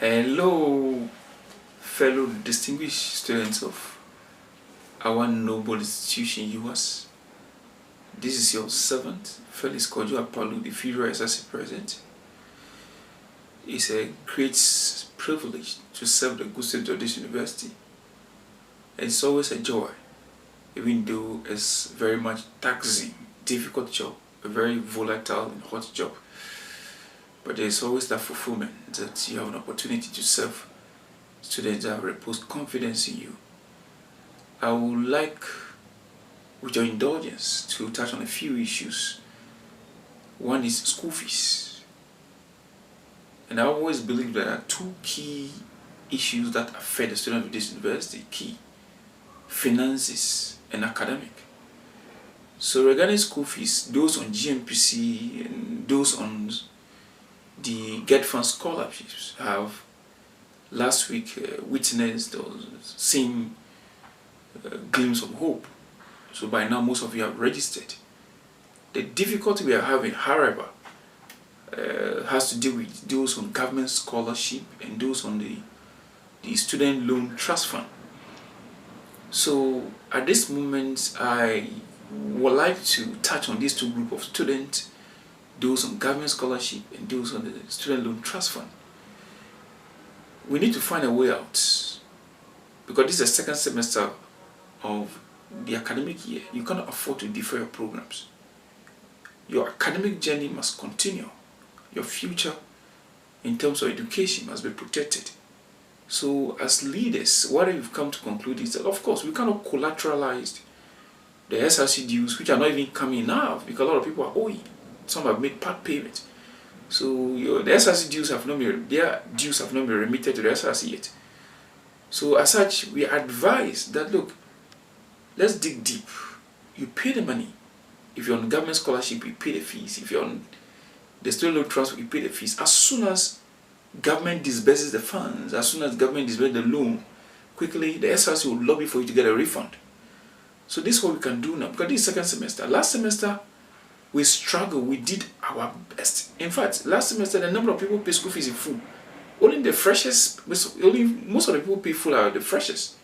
Hello, fellow distinguished students of our noble institution, US. This is your servant, Felix Kojo Apalu, the Federal SSC President. It's a great privilege to serve the good students of this university. It's always a joy, even though it's very much taxing, difficult job, a very volatile and hot job. But there's always that fulfillment that you have an opportunity to serve students that repose confidence in you. I would like, with your indulgence, to touch on a few issues. One is school fees. And I always believe there are two key issues that affect the student of this university. Key: finances and academic. So regarding school fees, those on GMPC and those on the Get Fund scholarships have last week witnessed or seen a glimpse of hope. So by now most of you have registered. The difficulty we are having, however, has to do with those on government scholarship and those on the student loan trust fund. So at this moment, I would like to touch on these two groups of students, those on government scholarship and those on the student loan trust fund. We need to find a way out, because this is the second semester of the academic year. You cannot afford to defer your programs. Your academic journey must continue. Your future in terms of education must be protected. So as leaders, what we've come to conclude is that, of course, we cannot collateralize the SRC dues, which are not even coming now, because a lot of people are owing. Some have made part payment. So the SRC dues have not been, their dues have not been remitted to the SRC yet. So as such, we advise that, look, let's dig deep. You pay the money. If you're on government scholarship, you pay the fees. If you're on the student loan trust, you pay the fees. As soon as government disburses the funds, as soon as government disburses the loan, quickly the SRC will lobby for you to get a refund. So this is what we can do now, because this is second semester. Last semester, we struggled, we did our best. In fact, last semester, the number of people pay school fees in full. Only the freshers, most of the people pay full are the freshers.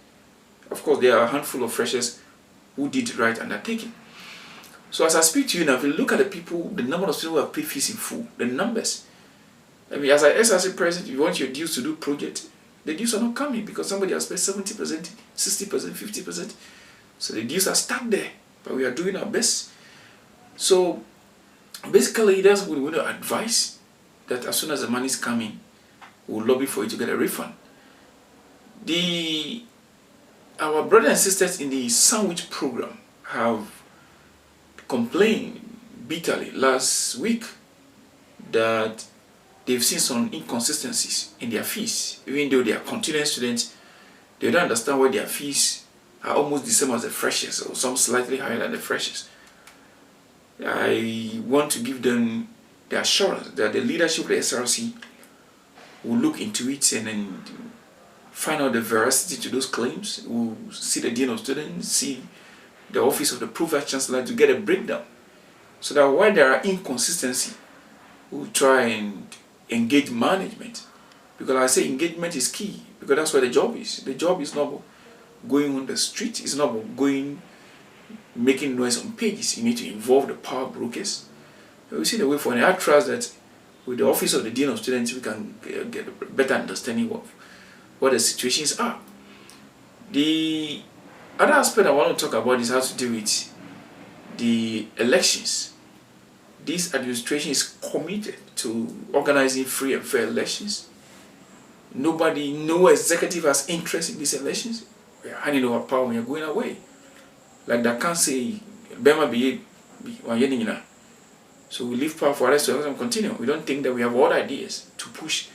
Of course, there are a handful of freshers who did right undertaking. So as I speak to you now, if you look at the people, the number of students who have paid fees in full, the numbers. I mean, as an SRC president, if you want your dues to do project, the dues are not coming because somebody has paid 70%, 60%, 50%. So the dues are stuck there, but we are doing our best. So basically, that's what we want to advise, that as soon as the money is coming, we'll lobby for you to get a refund. Our brothers and sisters in the sandwich program have complained bitterly last week that they've seen some inconsistencies in their fees. Even though they are continuing students, they don't understand why their fees are almost the same as the freshers, or some slightly higher than the freshers. I want to give them the assurance that the leadership of the SRC will look into it and then find out the veracity to those claims. We'll see the dean of students, see the office of the pro-vice chancellor to get a breakdown, so that while there are inconsistencies, we'll try and engage management. Because I say engagement is key, because that's where the job is. The job is not going on the street, it's not making noise on pages. You need to involve the power brokers. We see the way for, and I trust that with the office of the dean of students, we can get a better understanding of what the situations are. The other aspect I want to talk about is how to deal with the elections. This administration is committed to organizing free and fair elections. No executive has interest in these elections. We are handing over power, we are going away. Like that can't say, Bema be. So we leave power for others to continue. We don't think that we have all ideas to push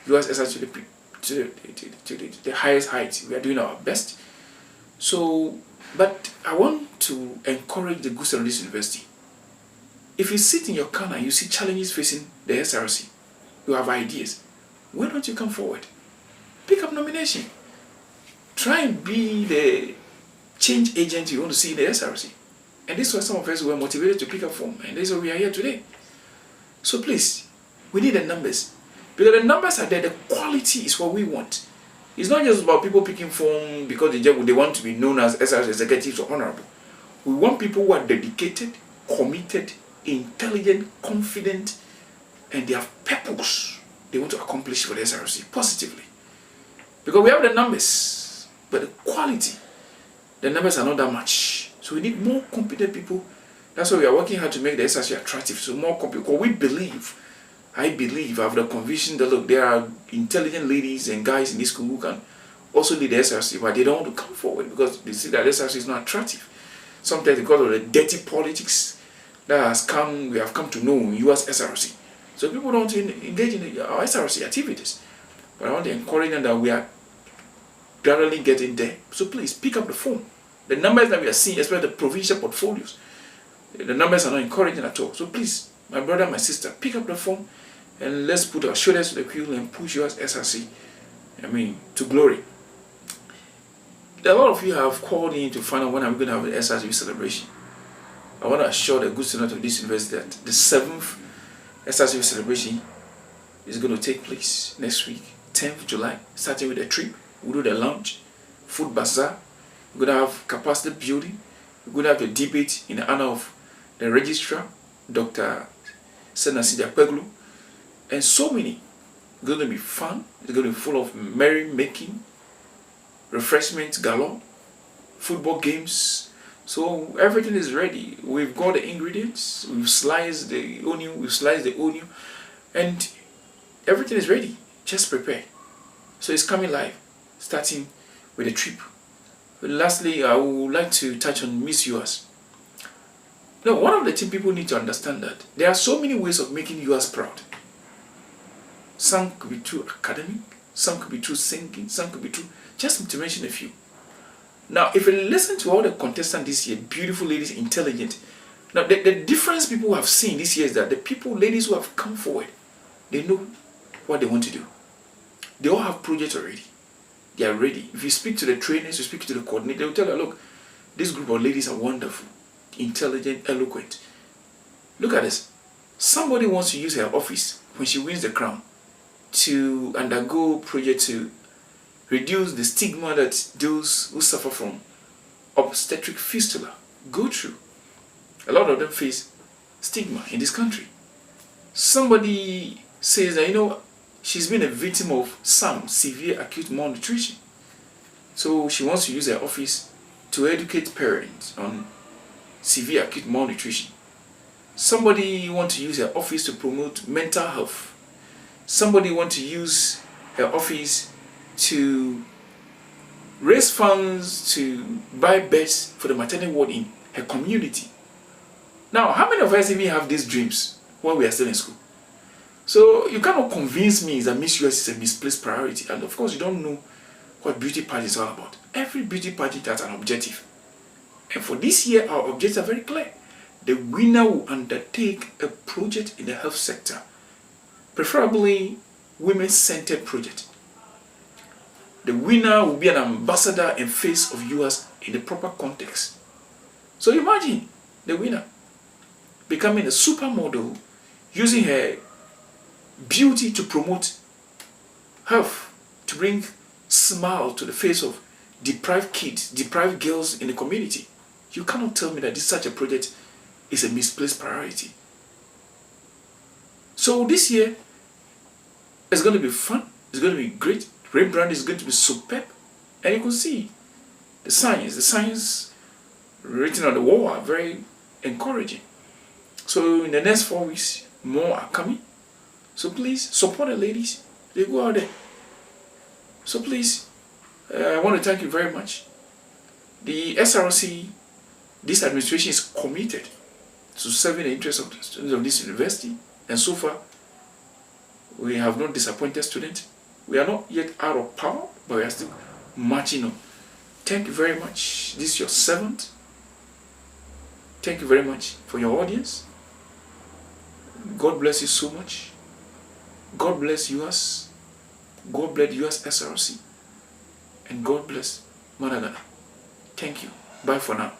USSR to the highest heights. We are doing our best. So, but I want to encourage the good students of this university. If you sit in your corner and you see challenges facing the SRC, you have ideas, why don't you come forward? Pick up nomination. Try and be the change agent you want to see in the SRC. And this is why some of us were motivated to pick up form, and this is why we are here today. So please, we need the numbers. Because the numbers are there, the quality is what we want. It's not just about people picking phone because they want to be known as SRC executives or honorable. We want people who are dedicated, committed, intelligent, confident, and they have purpose they want to accomplish for the SRC positively. Because we have the numbers, but the quality, the numbers are not that much. So we need more competent people. That's why we are working hard to make the SRC attractive. So more competent, because we believe, I have the conviction that look, there are intelligent ladies and guys in this school who can also lead the SRC, but they don't want to come forward because they see that the SRC is not attractive. Sometimes because of the dirty politics that we have come to know in US SRC. So people don't engage in our SRC activities. But I want to encourage them that we are gradually getting there. So please pick up the phone. The numbers that we are seeing, especially the provincial portfolios, the numbers are not encouraging at all. So please, my brother, my sister, pick up the phone and let's put our shoulders to the wheel and push US SRC, to glory. A lot of you have called in to find out when I'm going to have an SRC celebration. I want to assure the good students of this university that the 7th SRC celebration is going to take place next week, 10th July, starting with a trip. We'll do the lunch, food bazaar. We're going to have capacity building. We're going to have the debate in honor of the registrar, Dr. Senasida Peglu, and so many. It's going to be fun. It's going to be full of merry-making, refreshments galore, football games. So everything is ready. We've got the ingredients. We've sliced the onion, and everything is ready. Just prepare. So it's coming live, starting with a trip. But lastly, I would like to touch on Miss US. Now, one of the things people need to understand that there are so many ways of making US proud. Some could be through academic, some could be through singing, some could be through, just to mention a few. Now, if you listen to all the contestants this year, beautiful ladies, intelligent. Now, the difference people have seen this year is that the ladies who have come forward, they know what they want to do. They all have projects already. They are ready. If you speak to the trainers, you speak to the coordinator, they will tell you, look, this group of ladies are wonderful, intelligent, eloquent. Look at this. Somebody wants to use her office when she wins the crown to undergo project to reduce the stigma that those who suffer from obstetric fistula go through. A lot of them face stigma in this country. Somebody says that, she's been a victim of some severe acute malnutrition. So she wants to use her office to educate parents on severe acute malnutrition. Somebody wants to use her office to promote mental health. Somebody wants to use her office to raise funds to buy beds for the maternity ward in her community. Now, how many of us even have these dreams when we are still in school? So you cannot convince me that Miss US is a misplaced priority. And of course, you don't know what beauty pageant is all about. Every beauty pageant has an objective. And for this year, our objectives are very clear. The winner will undertake a project in the health sector, preferably women-centered project. The winner will be an ambassador and face of US in the proper context. So imagine the winner becoming a supermodel, using her beauty to promote health, to bring smile to the face of deprived kids, deprived girls in the community. You cannot tell me that such a project is a misplaced priority. So this year, it's going to be fun, it's going to be great. Rebrand is going to be superb, and you can see the signs written on the wall are very encouraging. So in the next 4 weeks, more are coming. So please support the ladies. They go out there. So please, I want to thank you very much. The SRC, this administration is committed to serving the interests of the students of this university, and so far, we have not disappointed students. We are not yet out of power, but we are still marching on. Thank you very much. This is your 7th. Thank you very much for your audience. God bless you so much. God bless US. God bless US SRC. And God bless Managana. Thank you. Bye for now.